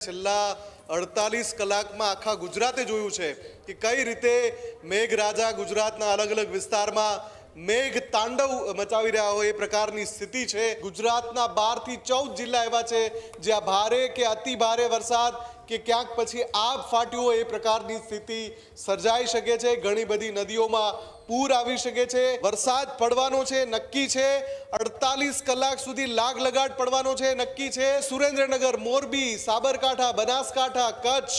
છેલ્લા 48 કલાકમાં આખા ગુજરાતે જોયું છે કે કઈ રીતે મેઘરાજા ગુજરાતના અલગ અલગ વિસ્તારમાં મેઘ તાંડવ મચાવી રહ્યા હોય એ પ્રકારની સ્થિતિ છે। ગુજરાતના 12 થી 14 જિલ્લા એવા છે જ્યાં ભારે કે અતિ ભારે વરસાદ કે ક્યાંક પછી આગ ફાટ્યું હોય એ પ્રકારની સ્થિતિ સર્જાઈ શકે છે। ઘણી બધી નદીઓમાં પૂર આવી શકે છે। વરસાદ પડવાનો છે નક્કી છે। 48 કલાક સુધી લાગ લગાટ પડવાનો છે નક્કી છે। સુરેન્દ્રનગર, મોરબી, સાબરકાંઠા, બનાસકાંઠા, કચ્છ,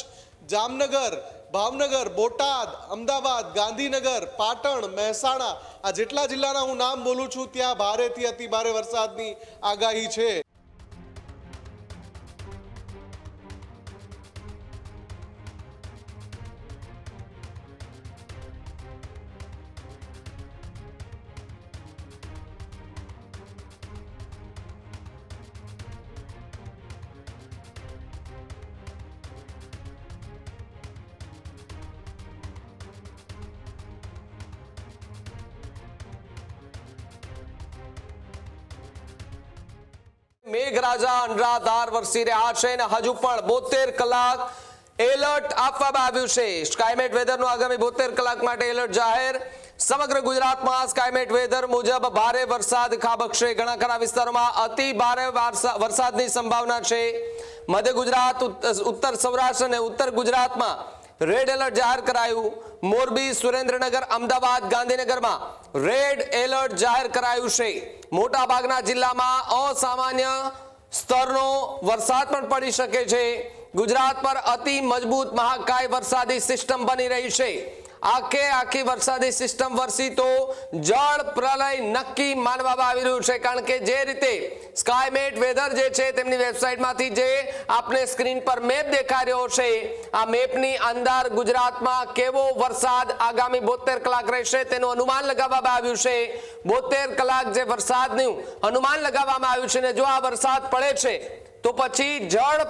જામનગર, ભાવનગર, બોટાદ, અમદાવાદ, ગાંધીનગર, પાટણ, મહેસાણા આ જેટલા જિલ્લાના હું નામ બોલું છું ત્યાં ભારેથી અતિ ભારે વરસાદની આગાહી છે। મેઘરાજા અનરાધાર વરસી રહ્યા છે અને હજુ પણ 72 કલાક એલર્ટ આપવામાં આવ્યું છે। સ્કાયમેટ વેધરનું આગામી 72 કલાક માટે એલર્ટ જાહેર। સમગ્ર ગુજરાતમાં સ્કાયમેટ વેધર મુજબ ભારે વરસાદ ખાબકશે। ઘણા ખરા વિસ્તારોમાં અતિ ભારે વરસાદની સંભાવના છે। મધ્ય ગુજરાત, ઉત્તર સૌરાષ્ટ્ર અને ઉત્તર ગુજરાતમાં રેડ એલર્ટ જાહેર કરાયું। મોરબી, સુરેન્દ્રનગર, અમદાવાદ, ગાંધીનગરમાં રેડ એલર્ટ જાહેર કરાયું છે। મોટા ભાગના જિલ્લામાં અસામાન્ય સ્તરનો વરસાદ પણ પડી શકે છે। ગુજરાત પર અતિ મજબૂત મહાકાય વરસાદી સિસ્ટમ બની રહી છે। આખી વરસાદી સિસ્ટમ વરસી તો જળ પ્રલય નક્કી માનવામાં આવી રહ્યું છે। કારણ કે જે રીતે સ્કાયમેટ વેધર જે છે તેમની વેબસાઇટમાંથી જે આપને સ્ક્રીન પર મેપ દેખાઈ રહ્યો છે આ મેપની અંદર ગુજરાતમાં કેવો વરસાદ આગામી 72 કલાક રહેશે તેનું અનુમાન લગાવવામાં આવ્યું છે। 72 કલાક જે વરસાદનું અનુમાન લગાવવામાં આવ્યું છે ને જો આ વરસાદ પડે છે તો પછી જળ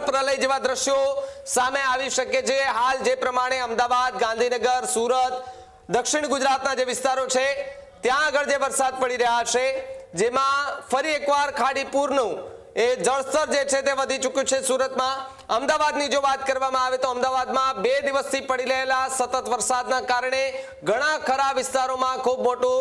પ્રલય જેવા દ્રશ્યો સામે આવી શકે છે। હાલ જે પ્રમાણે અમદાવાદ, ગાંધીનગર, સુરત, દક્ષિણ ગુજરાતના જે વિસ્તારો છે ત્યાં આગળ જે વરસાદ પડી રહ્યા છે જેમાં ફરી એકવાર ખાડીપુરનું એ જળસ્તર જે છે તે વધી ચૂક્યું છે। સુરતમાં, અમદાવાદની જો વાત કરવામાં આવે તો અમદાવાદમાં 2 દિવસથી પડી રહેલા સતત વરસાદના કારણે ઘણા ખરા વિસ્તારોમાં ખૂબ મોટું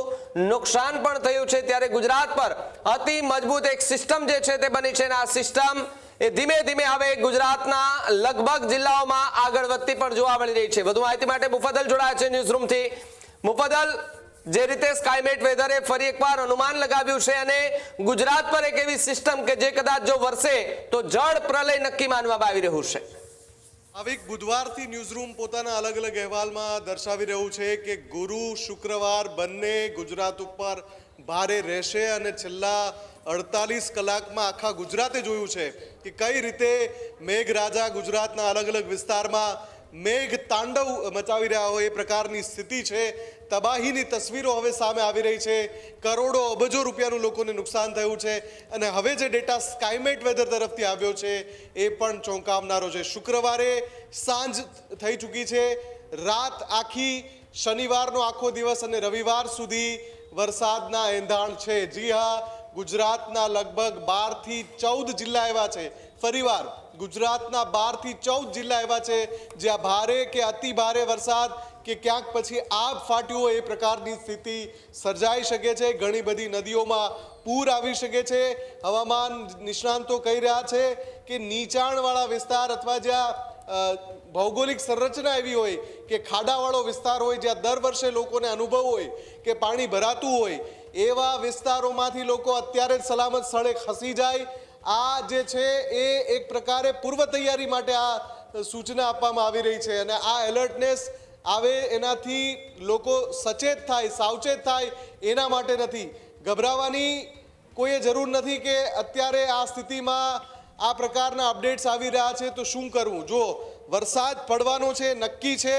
નુકસાન પણ થયું છે। ત્યારે ગુજરાત પર અતિ મજબૂત એક સિસ્ટમ જે છે તે બની છે અને આ સિસ્ટમ એ ધીમે ધીમે હવે ગુજરાતના લગભગ જિલ્લાઓમાં આગળ વધતી પણ જોવા મળી રહી છે। વધુ માહિતી માટે મુફદ્દલ જોડાયા છે ન્યૂઝ રૂમથી। મુફદ્દલ, જે રીતે સ્કાયમેટ વેધરે ફરી એકવાર અનુમાન લગાવ્યું છે અને ગુજરાત પર એક એવી સિસ્ટમ કે જે કદાચ જો વરસે તો જળ પ્રલય નક્કી માનવામાં આવી રહ્યું છે। ભાવિક, બુધવારથી ન્યૂઝરૂમ પોતાના અલગ અલગ અહેવાલમાં દર્શાવી રહ્યું છે કે ગુરુ શુક્રવાર બંને ગુજરાત ઉપર ભારે રહેશે અને છેલ્લા 48 કલાકમાં આખા ગુજરાતે જોયું છે કે કઈ રીતે મેઘરાજા ગુજરાતના અલગ અલગ વિસ્તારમાં મેઘ તાંડવ મચાવી રહ્યા હોય એ પ્રકારની સ્થિતિ છે। તબાહીની તસવીરો હવે સામે આવી રહી છે। કરોડો અબજો રૂપિયાનું લોકોને નુકસાન થયું છે અને હવે જે ડેટા સ્કાયમેટ વેધર તરફથી આવ્યો છે એ પણ ચોંકાવનારો છે। શુક્રવારે સાંજ થઈ ચૂકી છે, રાત આખી, શનિવારનો આખો દિવસ અને રવિવાર સુધી વરસાદના એંધાણ છે। જી હા, ગુજરાતના લગભગ 12 થી 14 જિલ્લા એવા છે, ફરીવાર ગુજરાતના 12 થી 14 જિલ્લા એવા છે જ્યાં ભારે કે અતિ ભારે વરસાદ કે ક્યાંક પછી આગ ફાટ્યું હોય એ પ્રકારની સ્થિતિ સર્જાઈ શકે છે। ઘણી બધી નદીઓમાં પૂર આવી શકે છે। હવામાન નિષ્ણાંતો કહી રહ્યા છે કે નીચાણવાળા વિસ્તાર અથવા જ્યાં ભૌગોલિક સંરચના એવી હોય કે ખાડાવાળો વિસ્તાર હોય જ્યાં દર વર્ષે લોકોને અનુભવ હોય કે પાણી ભરાતું હોય એવા વિસ્તારોમાંથી લોકો અત્યારે જ સલામત સ્થળે ખસી જાય। આ જે છે એ એક પ્રકારે પૂર્વ તૈયારી માટે આ સૂચના આપવામાં આવી રહી છે અને આ એલર્ટનેસ આવે એનાથી લોકો સચેત થાય, સાવચેત થાય એના માટે નથી। ગભરાવાની કોઈ જરૂર નથી કે અત્યારે આ સ્થિતિમાં આ પ્રકારના અપડેટ્સ આવી રહ્યા છે તો શું કરવું। જો વરસાદ પડવાનો છે નક્કી છે,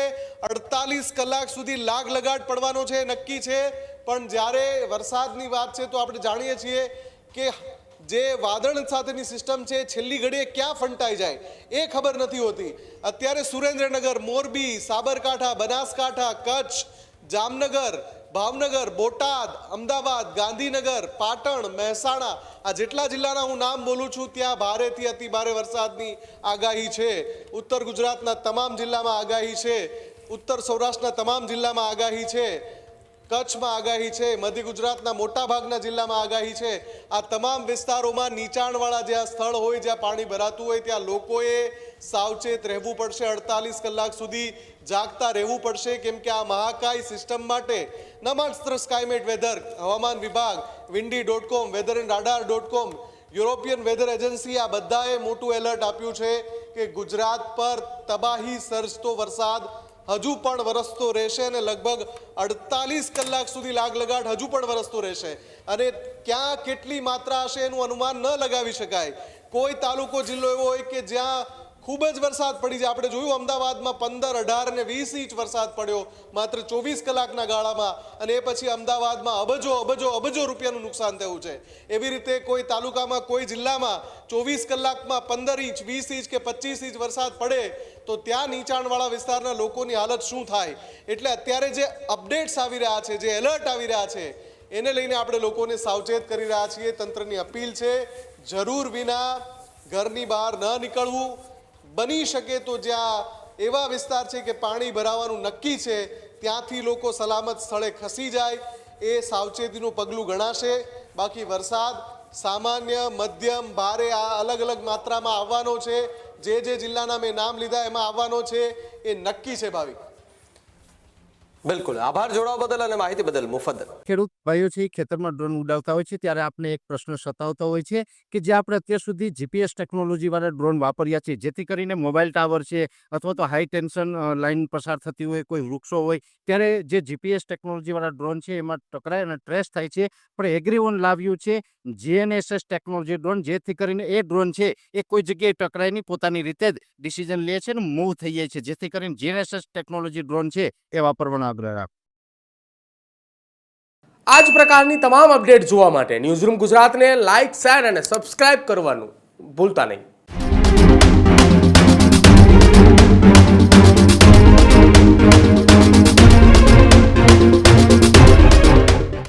48 કલાક સુધી લાગ લગાટ પડવાનો છે નક્કી છે, પણ જ્યારે વરસાદની વાત છે તો આપણે જાણીએ છીએ કે જે વાદળ સાથેની સિસ્ટમ છે છેલ્લી ઘડીએ ક્યાં ફંટાઈ જાય એ ખબર નથી હોતી। અત્યારે સુરેન્દ્રનગર, મોરબી, સાબરકાંઠા, બનાસકાંઠા, કચ્છ, જામનગર, ભાવનગર, બોટાદ, અમદાવાદ, ગાંધીનગર, પાટણ, મહેસાણા આ જેટલા જિલ્લાના હું નામ બોલું છું ત્યાં ભારેથી અતિ ભારે વરસાદની આગાહી છે. ઉત્તર ગુજરાતના તમામ જિલ્લામાં આગાહી છે. ઉત્તર સૌરાષ્ટ્રના તમામ જિલ્લામાં આગાહી છે. કચ્છમાં આગાહી છે. મધ્ય ગુજરાતના મોટા ભાગના જિલ્લામાં આગાહી છે. આ તમામ વિસ્તારોમાં નીચાણવાળા જ્યાં સ્થળ હોય, જ્યાં પાણી ભરાતું હોય ત્યાં લોકોએ સાવચેત રહેવું પડશે. 48 કલાક સુધી જાગતા રહેવું પડશે, કેમ કે આ મહાકાય સિસ્ટમ માટે ન માત્ર સ્કાયમેટ વેધર, હવામાન વિભાગ, windy.com, weatherandradar.com, European weather agency આ બધાએ મોટું એલર્ટ આપ્યું છે કે ગુજરાત પર તબાહી સર્જતો વરસાદ હજુ પણ વરસતો રહેશે અને લગભગ 48 કલાક સુધી લાગલગાટ હજુ પણ વરસતો રહેશે. અને ક્યાં કેટલી માત્રા હશે એનું અનુમાન ન લગાવી શકાય. કોઈ તાલુકો જિલ્લો એવો હોય કે જ્યાં ખૂબ જ વરસાદ પડી જાય. આપણે જોયું અમદાવાદમાં 15, 18 અને 20 ઇંચ વરસાદ પડ્યો માત્ર 24 કલાકના ગાળામાં, અને એ પછી અમદાવાદમાં અબજો રૂપિયાનું નુકસાન થયું છે. એવી રીતે કોઈ તાલુકામાં, કોઈ જિલ્લામાં 24 કલાકમાં 15 ઇંચ, 20 ઇંચ કે 25 ઇંચ વરસાદ પડે તો ત્યાં નીચાણવાળા વિસ્તારના લોકોની હાલત શું થાય. એટલે અત્યારે જે અપડેટ્સ આવી રહ્યા છે, જે એલર્ટ આવી રહ્યા છે, એને લઈને આપણે લોકોને સાવચેત કરી રહ્યા છીએ. તંત્રની અપીલ છે, જરૂર વિના ઘરની બહાર ન નીકળવું. બની શકે તો જ્યાં એવા વિસ્તાર છે કે પાણી ભરાવાનું નક્કી છે ત્યાંથી લોકો સલામત સ્થળે ખસી જાય એ સાવચેતીનું પગલું ગણાશે. બાકી વરસાદ સામાન્ય, મધ્યમ, ભારે આ અલગ અલગ માત્રામાં આવવાનો છે. જે જિલ્લાના મેં નામ લીધા એમાં આવવાનો છે એ નક્કી છે. ભાવિક, બિલકુલ આભાર જોડાવા બદલ અને માહિતી બદલ. મુફદ્દલ. ખેડૂત ભાઈઓ છે ખેતરમાં ડ્રોન ઉડાવતા હોય છે ત્યારે આપને એક પ્રશ્ન સતાવતો હોય છે કે જે આપણે અત્યાર સુધી જીપીએસ ટેકનોલોજી વાળા ડ્રોન વાપર્યા છે, જેથી કરીને મોબાઈલ ટાવર છે અથવા તો હાઈ ટેન્શન લાઈન પસાર થતી હોય, કોઈ વૃક્ષો હોય, ત્યારે જે જીપીએસ ટેકનોલોજી વાળા ડ્રોન છે એમાં ટકરાય અને ટ્રેસ થાય છે. પણ એગ્રીવન લાવ્યું છે GNSS ટેકનોલોજી ડ્રોન, જેથી કરીને એ ડ્રોન છે એ કોઈ જગ્યાએ ટકરાય નહીં, પોતાની રીતે જ ડિસિઝન લે છે અને મૂવ થઈ જાય છે. જેથી કરીને GNSS ટેકનોલોજી ડ્રોન છે એ વાપરવાનો આગ્રહ રાખો. આ જ પ્રકારની તમામ અપડેટ જોવા માટે ન્યૂઝરૂમ ગુજરાતને લાઇક, શેર અને સબસ્ક્રાઇબ કરવાનું ભૂલતા નહીં.